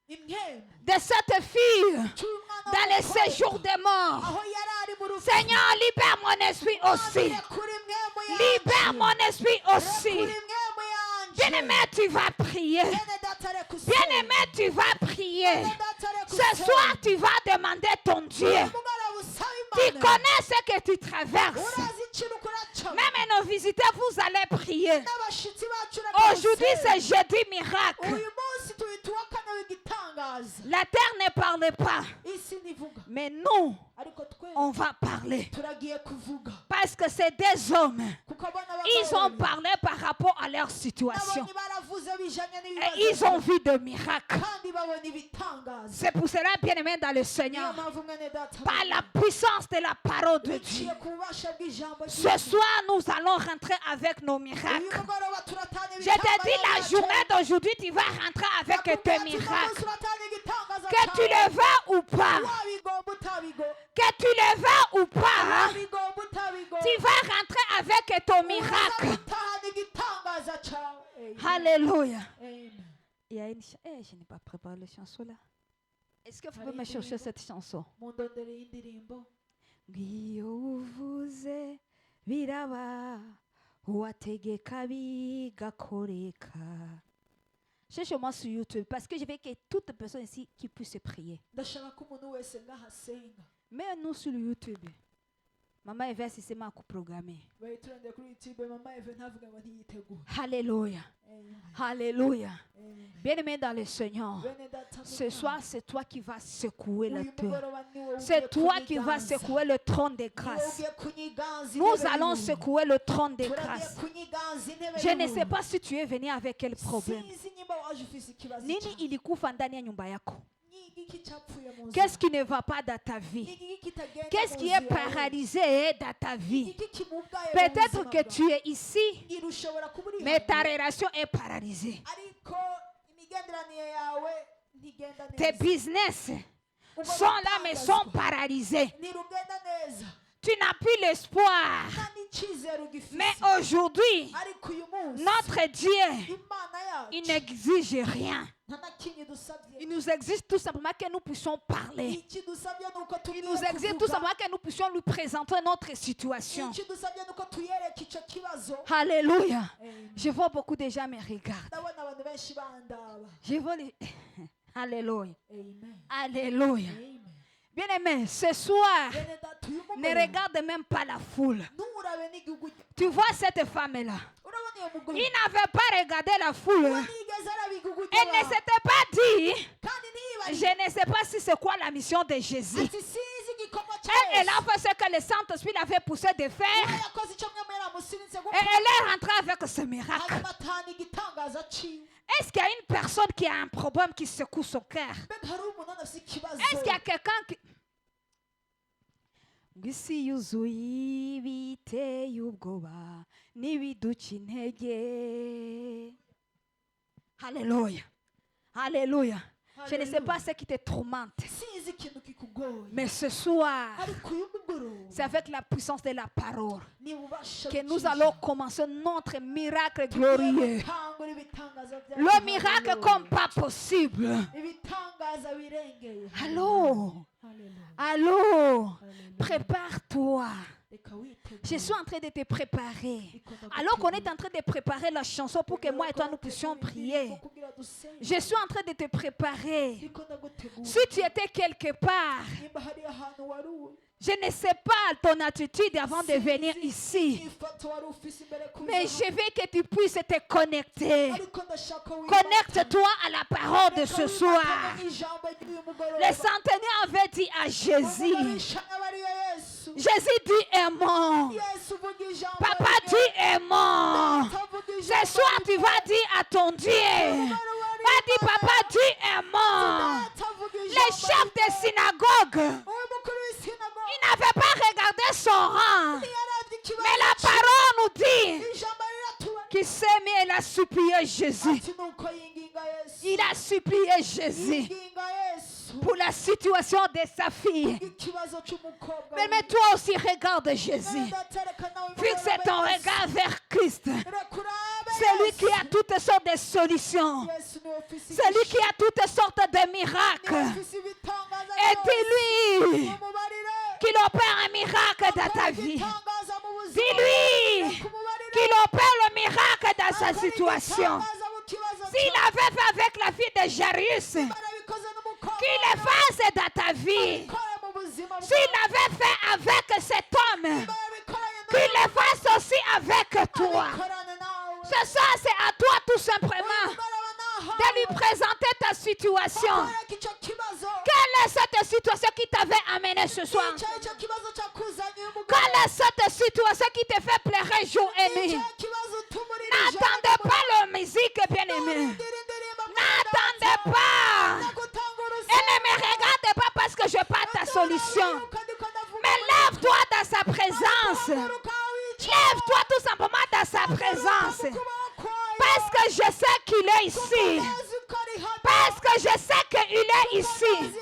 impembe de cette fille cy'umwana dans les w'umukobwa, séjours des morts, aho yari ari mu rupfu. Seigneur, libère mon esprit aussi. Rekura impembe Libère yanje. mon esprit aussi. Rekura impembe yanje. Bien-aimé, tu vas prier. Bene data reka usenge. Bien-aimé, tu vas prier. Bene data reka Ce usenge. soir, tu vas demander ton Dieu. Uyu mugoroba usaba Tu Imana. connais ce que tu traverses. Urazi ikintu kuracamo. Même nos visiteurs, vous allez prier. N'abashitsi bacu reka Aujourd'hui, usenge. c'est jeudi miracle. uyu munsi tuhita uwa kane w'igitangaza. La terre ne parle pas. Isi ntivuga Mais nous, ariko twe on va parler. turagiye kuvuga Parce que c'est des hommes. kuko abana Ils ont parlé par rapport à leur situation. nabonye baravuze bijanye Et ils ont vu de miracles. kandi babona ibitangaza. C'est pour cela, bien-aimé dans le Niyo Seigneur, mpamvu mwene data par la puissance de la parole de Dieu, biciye ku bubasha bw'ijambo ce ry'Imana. soir, nous allons rentrer avec nos uyu miracles. mugoroba turatana Je te dis, la ibitangaza journée d'aujourd'hui, tu vas rentrer avec tes Nakubwira ati, miracles. turatana igitangaza Que tu cyawe. le veux ou pas, wabigomba utabigo que tu le veux ou pas, wabigomba utabigo tu vas rentrer avec ton miracle. uzagutahana igitangaza cyawe. Alléluia. Amen. Il y a une je n'ai pas préparé la chanson là. Est-ce que vous pouvez me chercher cette chanson? mundondere y'indirimbo Ngiyo uvuze biraba wategeka bigakoreka. Cherchez-moi sur YouTube parce que je veux que toute personne ici qui puisse prier. ndashaka ko umuntu wese ngaha asenga. Mais nous sur YouTube. Maman Eva c'est ma programmée. bayiturondeye kuri youtube mama eve ntavuga ngo ntiyitegura. Alléluia. Amen. Alléluia. Amen. Bien-aimé dans le Seigneur, Bene data ce soir c'est toi qui vas secouer la uyu terre. mugoroba ni wowe C'est ugiye toi qui vas kunyiganza. secouer le trône de Ni wowe grâce. ugiye kunyiganza Nous intebe allons y'ubuntu. secouer le trône de Turagiye grâce. kunyiganza intebe Je ne y'ubuntu. sais pas si tu es venu avec quel problème. Sinzi nyimba waje ufise ikibazo Nini cyawe. ilikufa ndani ya nyumba yako? Ni igiki cyapfuye mu nzu Qu'est-ce yawe? qui ne va pas dans ta Ni vie? igiki kitagenda Qu'est-ce mu qui nzu est yawe? paralysé dans ta Ni vie? igiki kimugaye mu Peut-être buzima que bwawe? tu es ici, Ngira ushobora kuba uri mais ta hano, relation est paralysée. ariko imigenderanire yawe ntigenda Tes neza. business, sont là mais sont paralysés. ntirugenda neza Tu n'as plus l'espoir. nta n'icyizere ugifite Mais aujourd'hui, ariko uyu munsi notre Dieu, imana il yacu n'exige rien. nta na kimwe idusabye Il nous exige tout simplement que nous puissions parler. ikidusabye ni uko Il tugiye nous exige tout kuvuga simplement que nous puissions lui présenter notre situation. ikidusabye ni uko tuyereka icyo kibazo Alléluia. Amen. Je vois beaucoup de gens me regardent. ndabona abantu benshi bandaba Je vois les... Alléluia. amen Alléluia. amen Bien-aimé, ce soir, bene data uyu ne mugoroba regarde même pas la foule. nturabe n'igihugu Tu vois cette femme-là. urabona iyo mugore Il n'avait pas regardé la foule. ntigeze araba igihugu Elle ne s'était pas dit, kandi ntiyibagije je ne sais pas si c'est quoi la mission de Jésus. ati sinzi igikorwa cya Elle a fait ce que le Saint-Esprit l'avait poussé de faire. we yakoze icyo mwemwe yaramusinitse Et gukora elle est rentrée avec ce miracle. hanyuma atahana igitangaza ciwe Est-ce qu'il y a une personne qui a un problème qui secoue son cœur? mbega hari umuntu afite ikibazo Est-ce qu'il y a quelqu'un qui... Ngisi yuzuye ibiteye ubwoba n'ibiduca intege. Alléluia. Alléluia. Je ne sais pas ce qui te tourmente. sinzi ikintu kikugoye Mais ce soir, ariko uyu mugoroba c'est avec la puissance de la parole niba ubasha que nous allons commencer notre miracle glorieux. gutangura ibitangaza bya Le miracle comme pas possible. ibitangaza birengeye Allô? Hallelujah. Allô? Prépare-toi. reka witegure Je suis en train de te préparer. Alors qu'on est en train de préparer la chanson pour que moi et toi nous puissions prier. kugira dusenge Je suis en train de te préparer. ndiko ndagutegura Si tu étais quelque part, nimba hari ahantu wari uri je ne sais pas ton attitude avant de venir ici. ifoto wari ufise imbere Mais kuza je veux que tu puisses te connecter. ariko ndashaka Connecte-toi à la parole de ce soir. ijambo ry'uyu mugoroba Les centenaires avaient dit à Jésus, ababishanya bariyo yesu Jésus dit aimant. yesu uvuga ijambo Papa dit aimant. avuga Ce ijambo soir, tu vas dire à ton Dieu. Va dire, Papa dit aimant. Le chef de synagogue, uyu mukuru w'isinagoga il n'avait pas regardé son rang. yaravye ikibazo Mais la parole nous dit ijambo riratuba qu'il s'est mis et il a supplié Jésus. ati nuko yinginga yesu Il a supplié Jésus yinginga yesu pour la situation de sa fille. ikibazo c'umukobwa Mais toi aussi, regarde Jésus. Fixe ton regard vers Christ. C'est lui qui a toutes sortes de solutions. C'est lui qui a toutes sortes de miracles. Et dis-lui qu'il opère un miracle dans ta vie. Dis-lui qu'il opère le miracle dans sa situation. S'il avait fait avec la fille de Jairus, qu'il le fasse dans ta vie. S'il avait fait avec cet homme, qu'il le fasse aussi avec toi. Ce soir, c'est à toi tout simplement de lui présenter ta situation. Quelle est cette situation qui t'avait amené ce soir? Quelle est cette situation qui te fait pleurer jour et nuit? N'attendez pas la musique, bien-aimé. N'attendez pas. Et ne me regarde pas parce que je n'ai pas ta solution. Mais lève-toi dans sa présence. Lève-toi tout simplement dans sa présence. Parce que je sais qu'il est ici. Parce que je sais qu'il est ici.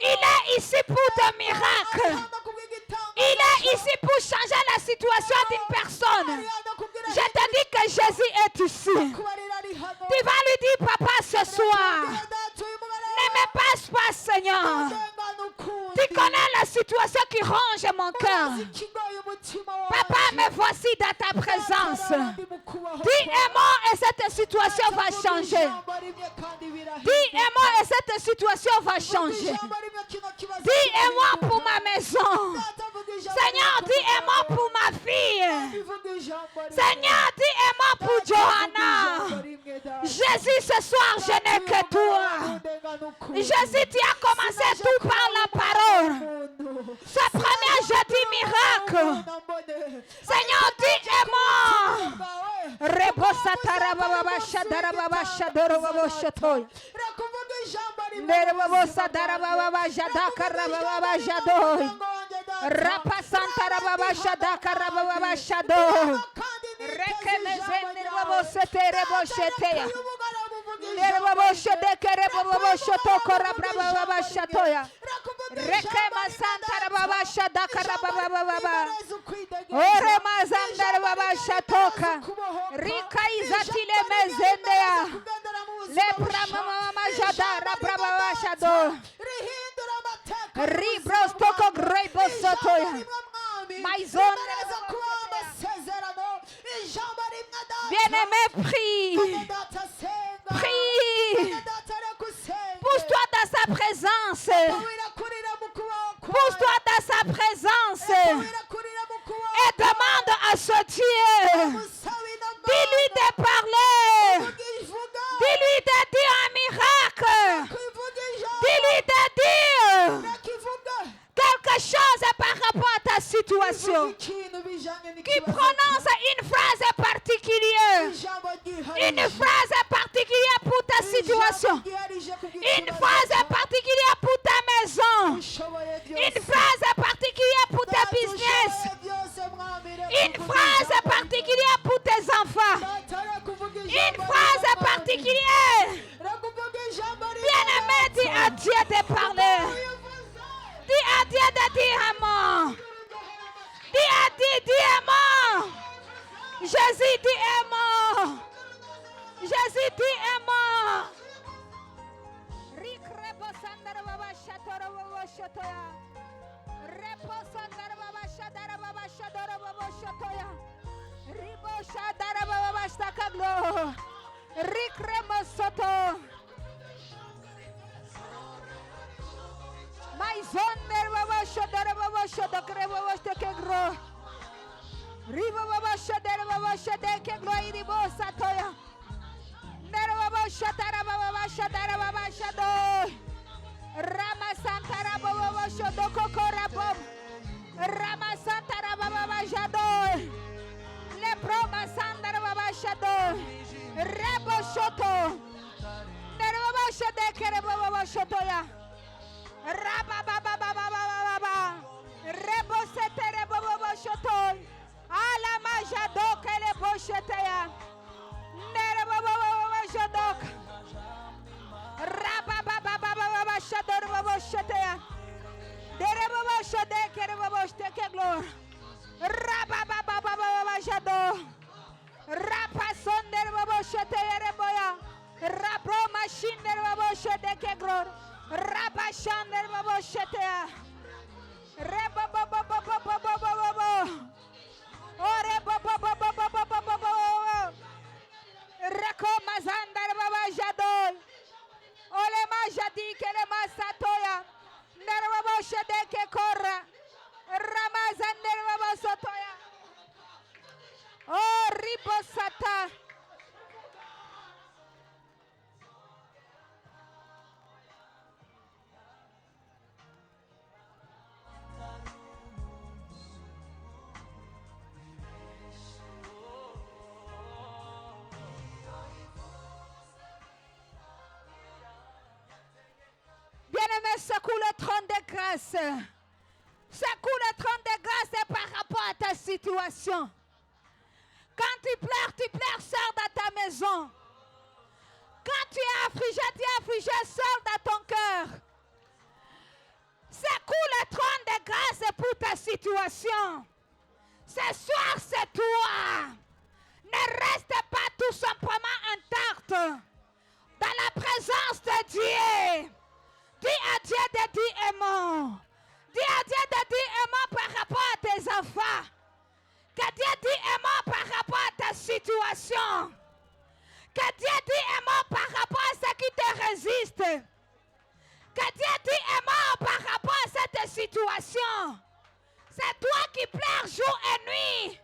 Il est ici pour tes miracles. Il est ici pour changer la situation d'une personne. Je te dis que Jésus est ici. Tu vas lui dire, Papa, ce soir, ne me passe pas, Seigneur. Tu connais la situation qui ronge mon cœur. Papa, me voici dans ta présence. Dis-moi et cette situation va changer. Dis-moi et cette situation va changer. Dis-moi pour ma maison. Seigneur, dis-moi pour ma fille. Seigneur, dis-moi pour Johanna. Jésus, ce soir, je n'ai que toi. Jésus, tu as commencé tout par la parole. Ce premier jeudi miracle. Seigneur, dis-moi. Rebosa tarababa shadarababa shadorobabo shatoy. Nerebosa darababa jadakarababa jadoy. Rapasantarababa jadakarababa shadoy. Rekemezene rebosa terebo sheteya. Nerebo shede kerebo shoto korabrababa shatoya. Rekema santara baba shadakara baba baba. rimereza ukwidegembya, Ore mazandara ijambo baba rimereza shatoka. kubohoka, Rika izatile ijambo mezendea. rimereza kugendera mu buzima Lepra busha, mama ijambo jadara braba rimwe shado. rihindura amateka Ribros toko grebo sotoya. Maison. Bien-aimé, prie. Prie. Pousse-toi dans sa présence. Pousse-toi dans sa présence. Et demande à ce Dieu. Dis-lui de parler. Dis-lui de dire un miracle. Dis-lui de dire quelque chose par rapport à ta situation. Qui prononce une phrase particulière. Une phrase particulière pour ta situation. Une phrase particulière pour ta maison. Une phrase particulière pour tes business. Une phrase particulière pour tes enfants. Une phrase particulière. Bien-aimé, dis à Dieu de parler. Dis à Dieu de dire un mot. Dis à Dieu, dis un mot. Jésus, dis un mot. Jésus, dis un mot. Rikrebo sandara baba shatoro baba shatoya. Repo sandara baba shatara baba shatoro baba shatoya. Ribo shatara baba shtakaglo. Rikremo soto. Maizonder baba shatara baba shatakre baba shtakegro. Ribo baba shatara baba shatakeglo iribo satoya. Baba shatara baba shatara baba shado. Rama santara baba shado kokora bob. Rama santara baba shado. Le proma santara baba shado. Rebo shoto. Nere baba shade kere baba shoto ya. Raba baba baba baba. Rebo setere baba shoto. Ala majado kele boshete ya. Nere baba Shadok Raba Baba Baba Shador Baba Shatea Dere Baba Shade Kere Baba Shteke Glor Raba Baba Baba Shado Rapa Sonder Baba Shatea Reboya Rabro Machine Baba Shadeke Glor Raba Shander Baba Shatea Reba Baba Baba Baba Baba Ore Baba Baba Baba Baba Rako mazandar baba jadol. Ole ma jadi kele masatoya. Nere baba shade ke korra. Ramazandar baba sotoya. Oh ribosata. Bien-aimé, secoue le trône de grâce. Secoue le trône de grâce par rapport à ta situation. Quand tu pleures seul dans ta maison. Quand tu es affligé seul dans ton cœur. Secoue le trône de grâce pour ta situation. Ce soir, c'est toi. Ne reste pas tout simplement intacte dans la présence de Dieu. Dis à Dieu de dire aimant. Dis à Dieu de dire aimant par rapport à tes enfants. Que Dieu dit aimant par rapport à ta situation. Que Dieu dit aimant par rapport à ce qui te résiste. Que Dieu dit aimant par rapport à cette situation. C'est toi qui pleures jour et nuit.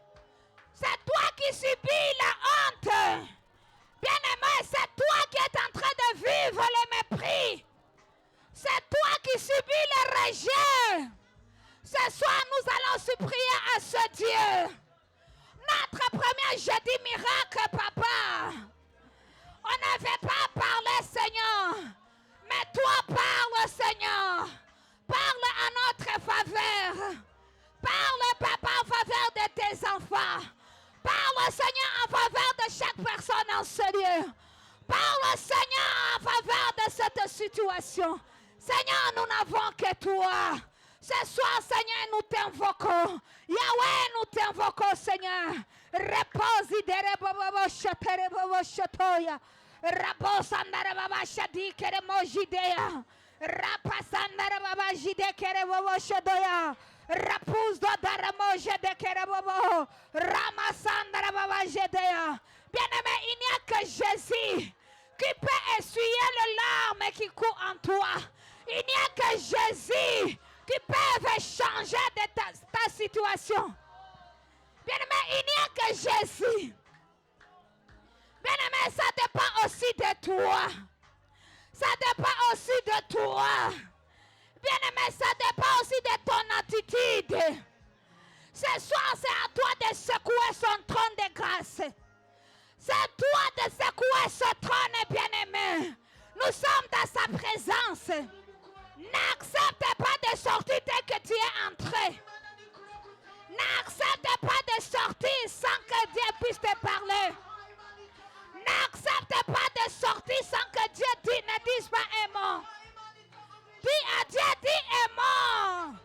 C'est toi qui subis la honte. Bien-aimé, c'est toi qui es en train de vivre le mépris. C'est toi qui subis le rejet. Ce soir, nous allons supplier à ce Dieu. Notre premier jeudi miracle, papa. On n'avait pas parlé, Seigneur. Mais toi, parle, Seigneur. Parle à notre faveur. Parle, papa, en faveur de tes enfants. Parle, Seigneur, en faveur de chaque personne en ce lieu. Parle, Seigneur, en faveur de cette situation. Seigneur, nous n'avons que toi. Ce soir, Seigneur, nous t'invoquons. Yahweh, nous t'invoquons, Seigneur. Repose de rebobo shaterebobo shatoya. Rabosandara baba shadi keremo jidea. Rapasandara baba jide kerebobo shadoya. Rapouze de daramo jede kerebobo. Ramasandara baba jedea. Bien-aimé, il n'y a que Jésus qui peut essuyer les larmes qui courent en toi. Il n'y a que Jésus qui peut changer de ta situation. Bien-aimé, il n'y a que Jésus. Bien-aimé, ça dépend aussi de toi. Ça dépend aussi de toi. Bien-aimé, ça dépend aussi de ton attitude. Ce soir, c'est à toi de secouer son trône de grâce. C'est à toi de secouer ce trône, bien-aimé. Nous sommes dans sa présence. N'accepte pas de sortir dès que tu es entré. N'accepte pas de sortir sans que Dieu puisse te parler. N'accepte pas de sortir sans que Dieu ne dise pas un mot. Dis à Dieu, dis un mot.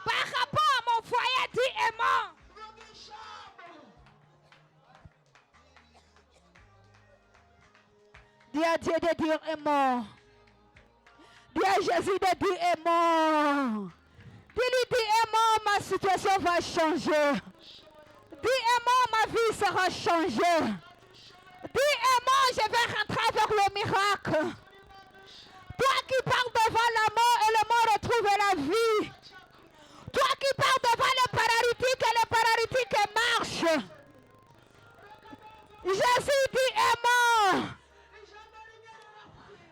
Par rapport à mon foyer, dis un mot. Dis à Dieu de dire un mot. Dis à Jésus de dire un mot. Dis-lui, dis un mot, ma situation va changer. Dis un mot, ma vie sera changée. Dis un mot, je vais rentrer vers le miracle. Toi qui parles devant la mort et le mort retrouve la vie. Toi qui parles devant le paralytique et le paralytique marche. Jésus dit un mot.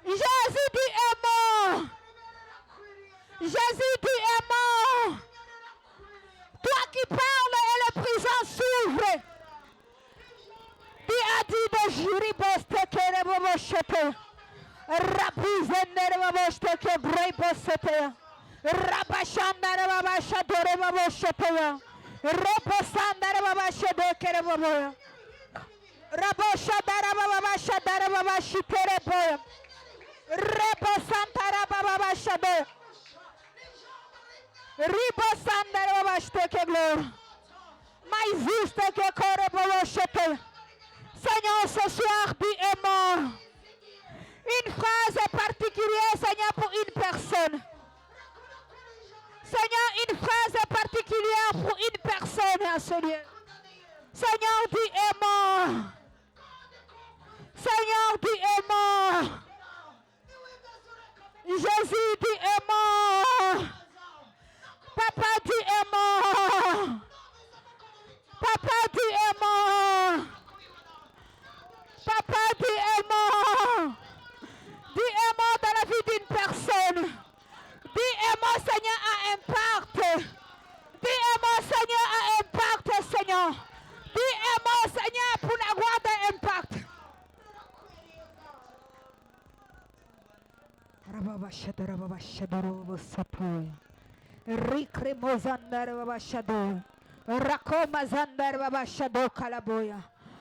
Jésus dit un mot. Jésus dit un mot. Toi qui parles et les prisons s'ouvrent. Dis à Dieu de jury boste que le bobo chete. Rabizen de bobo chete que brei boste. Rabashanda de bobo chete de bobo chete. Reposanda de bobo chete que le bobo. Raboshada de bobo chete de bobo chete de bobo. Reposanda de bobo chete. Ribosanda de bobo chete que gloire. Mais juste que corre bobo chete. Seigneur, ce soir, dis-moi une phrase particulière, Seigneur, pour une personne. Seigneur, une phrase particulière pour une personne, Seigneur. Seigneur, dis-moi. Seigneur, dis-moi. Jésus, dis-moi. Papa, dis-moi. Papa, dis-moi. Papa, dis un mot. Dis un mot dans la vie d'une personne. Dis un mot, Seigneur, à impact. Dis un mot, Seigneur, à impact, Seigneur. Dis un mot, Seigneur, pour la gloire d'impact.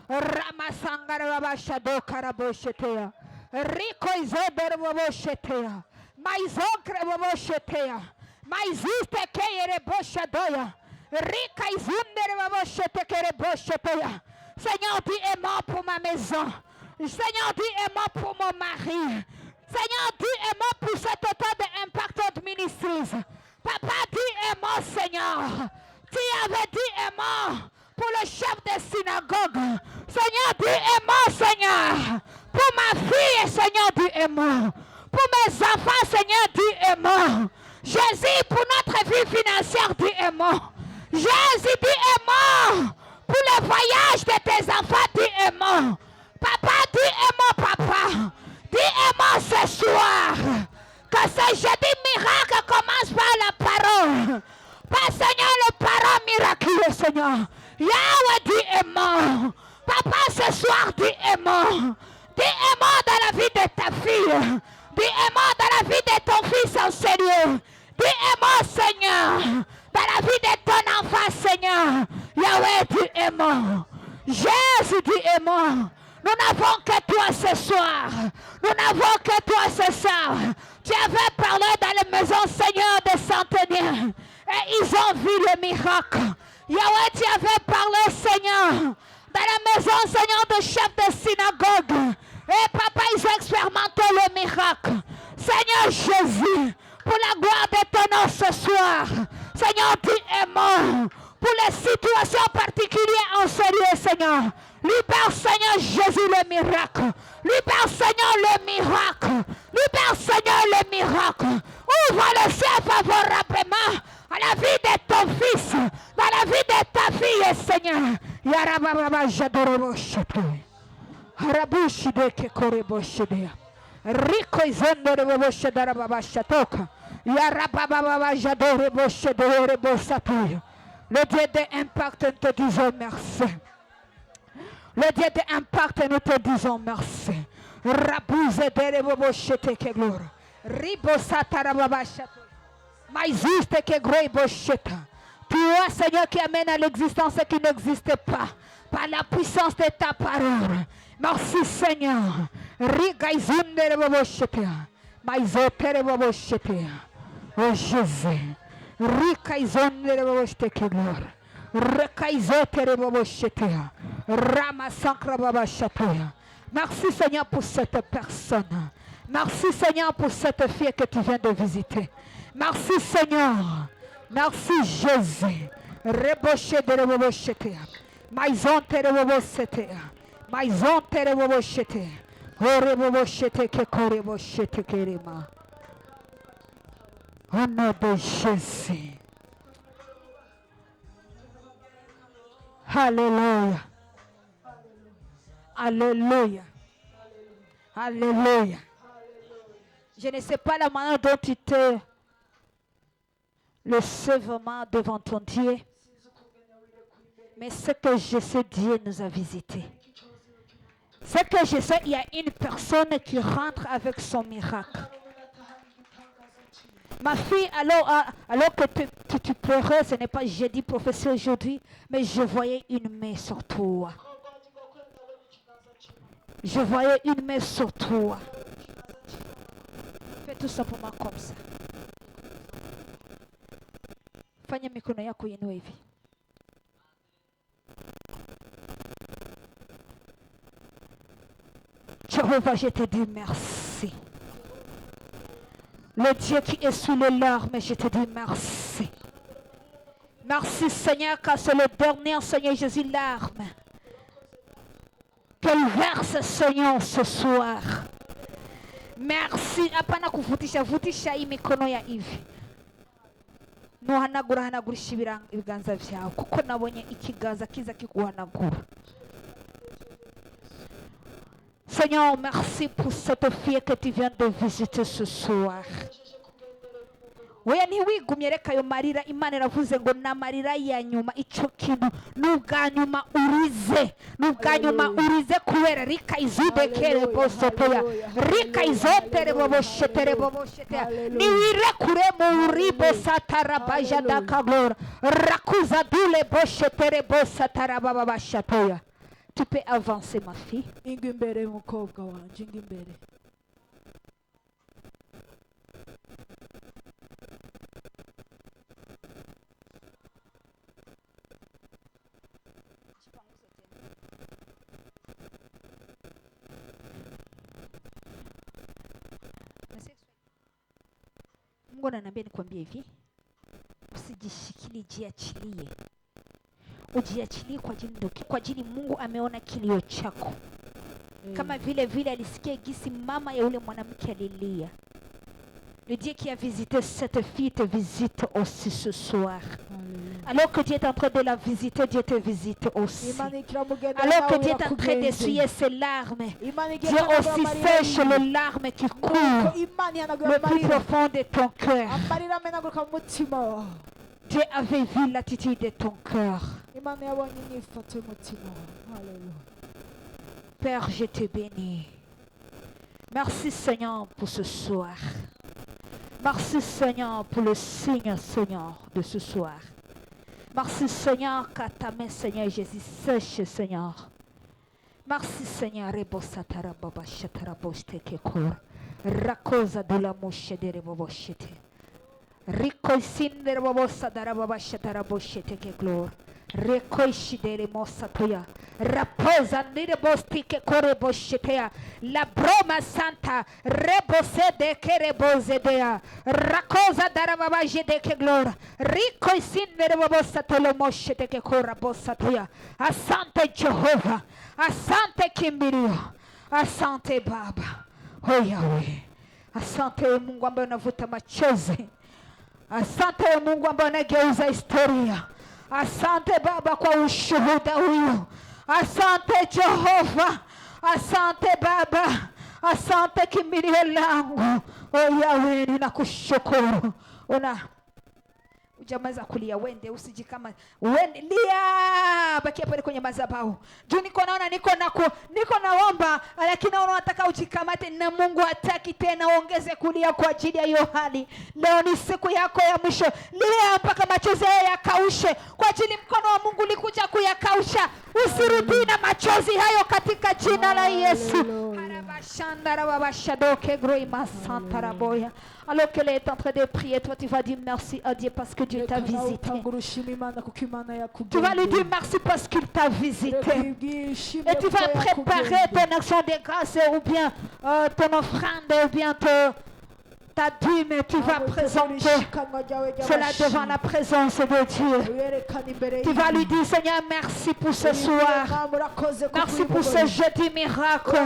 Ramasangara baba shado karaboshetea. Rico izoder baba shetea. Maizokre baba shetea. Maiziste kere boshadoya. Rica izunder baba shete kere boshetea. Seigneur, dis un mot pour ma maison. Seigneur, dis un mot pour mon mari. Seigneur, dis un mot pour cet auteur de Impact Ministries. Papa, dis un mot, Seigneur. Tu avais dit un mot pour le chef de synagogue. Seigneur, dis un mot, Seigneur. Pour ma fille, Seigneur, dis un mot. Pour mes enfants, Seigneur, dis un mot. Jésus, pour notre vie financière, dis un mot. Jésus, dis un mot. Pour le voyage de tes enfants, dis un mot. Papa, dis un mot, papa. Dis un mot ce soir. Que ce jeudi miracle commence par la parole. Pas, Seigneur, le parole miraculeux, Seigneur. Yahweh, dis un mot. Papa, ce soir, dis un mot. Dis un mot dans la vie de ta fille. Dis un mot dans la vie de ton fils en Seigneur. Dis un mot, Seigneur, dans la vie de ton enfant, Seigneur. Yahweh, dis un mot. Jésus, dis un mot. Nous n'avons que toi ce soir. Nous n'avons que toi ce soir. Tu avais parlé dans la maison, Seigneur, des centenaires. Et ils ont vu le miracle. Yahweh, tu avais parlé, Seigneur, dans la maison, Seigneur, de chef de synagogue. Et papa, ils ont expérimenté le miracle. Seigneur Jésus, pour la gloire de ton nom ce soir. Seigneur, tu es mort. Pour les situations particulières en ce lieu, Seigneur. Libère, Seigneur Jésus, le miracle. Libère, Seigneur, le miracle. Libère, Seigneur, le miracle. Ouvre le ciel favorablement à la vie de ton fils, dans la vie de ta fille, Seigneur. Yarababa, j'adore château. Harabushide ke koreboshide. Rico izondore boshedara baba chatoka. Yarababa, j'adore boshede rebosato. Le Dieu d'impact, nous te disons merci. Le Dieu d'impact, nous te disons merci. Rabouze de boshete ke gloire. Ribosatara baba chatoka. Maïziste que gros bocheta. Tu es Seigneur qui amène à l'existence ce qui n'existe pas. Par la puissance de ta parole. Merci Seigneur. Rigaizunde bocheta. Maïzotere bocheta. Oh Jésus. Rigaizunde bocheta que gloire. Rekaizotere bocheta. Ramasankra babachata. Merci Seigneur pour cette personne. Merci Seigneur pour cette fille que tu viens de visiter. Merci Seigneur. Merci Jésus. Reboche de rebochete. Maison tere rebochete. Maison tere rebochete. O rebochete que corebochete kerema. Au nom de Jésus. Alléluia. Alléluia. Alléluia. Je ne sais pas la manière dont tu te le sais vraiment devant ton Dieu. Mais ce que je sais, Dieu nous a visités. Ce que je sais, il y a une personne qui rentre avec son miracle. Ma fille, alors que tu pleurais, ce n'est pas j'ai dit prophétie aujourd'hui, mais je voyais une main sur toi. Je voyais une main sur toi. Fais tout simplement comme ça. Fanya mikono yako inue hivi. Jéhovah, je te dis merci. Le Dieu qui essuie les larmes, je te dis merci. Merci Seigneur, car c'est le dernier Seigneur Jésus larmes qu'elle verse Seigneur ce soir. Merci. Hapana kuvutisha vutisha hii mikono ya hivi. Nuhanagurisha ibiganza vyawe kuko nabonye ikiganza kiza kikuhanagura. Seigneur, merci pour cette fille que tu viens de visiter ce soir. Oya ntiwigumye reka ayo marira Imana iravuze ngo namarira ya nyuma ico kintu n'ubwa nyuma urize kubera rika izudekere bosotoya rika izotere boboshetere niwirekure mu ribo satarabaja dakagora rakuza dule boshetere bosatara baba bashatoya. Tu peux avancer ma fille. Inga imbere mukobwa wanje, inga imbere. Mungu ananiambia nikwambie hivi, usijishikilie, jiachilie. Ujiachilie kwa ajili Mungu ameona kilio chako. Kama vile alisikia gisi mama ya yule mwanamke alilia. Le Dieu qui a visité cette fille te visite aussi ce soir. Alors que Dieu est en train de la visiter, Dieu te visite aussi. Alors que Dieu est en train d'essuyer ses larmes, Dieu aussi sèche les larmes qui courent le plus profond de ton cœur. Dieu avait vu l'attitude de ton cœur. Père, je te bénis. Merci Seigneur pour ce soir. Merci Seigneur pour le signe Seigneur de ce soir. Merci Seigneur car ta main Seigneur Jésus sèche Seigneur. Merci Seigneur. Rakoza de la moshe de reboboshete. Rikoisindere bobosa darababashatara boshete ke glory. Rekoishidere mosatoya. Raposa nire bostike kore boshetea. La broma santa. Rebose de ke rebose dea. Rakosa darababajede ke glory. Rikoisindere bobosa tolo moshete ke kora bosatoya. Asante Jehovah. Asante kimbilio. Asante Baba. Oh Yahweh. Asante Mungu ambaye unavuta machozi. Asante Mungu ambaye unageuza historia. Asante Baba kwa ushuhuda huyu. Asante Jehova. Asante Baba. Asante kimbilio langu. Oh Yahweh, ninakushukuru. Ujamaliza kulia, wende usijikama, wende lia, bakia pale kwenye madhabahu. Juu niko naomba, lakini naona unataka ujikamate na Mungu hataki tena uongeze kulia kwa ajili ya hiyo hali. Leo ni siku yako ya mwisho. Lia mpaka machozi haya yakaushe. Kwa ajili mkono wa Mungu ulikuja kuyakausha. Usirudi na machozi hayo katika jina la Yesu. Alors qu'elle est en train de prier, toi tu vas dire merci à Dieu parce que Dieu t'a visité. Tu vas lui dire merci parce qu'il t'a visité. Et tu vas préparer ton action de grâce ou bien ton offrande ou bien ta dîme, tu vas présenter cela devant la présence de Dieu. Tu vas lui dire Seigneur, merci pour ce soir. Merci pour ce jeudi miracle.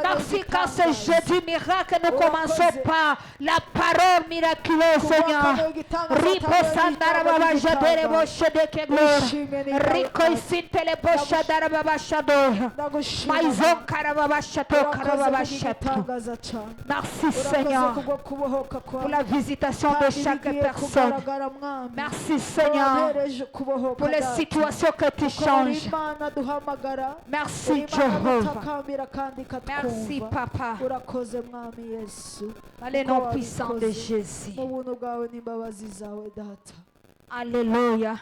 Merci quand ce jeudi miracle nous commençons par la parole miraculeuse, Seigneur. Merci Seigneur pour la visitation de chaque personne. Merci Seigneur pour les situations que tu changes. Merci Jehovah. Merci Papa. Dans le nom puissant de Jésus. Alléluia.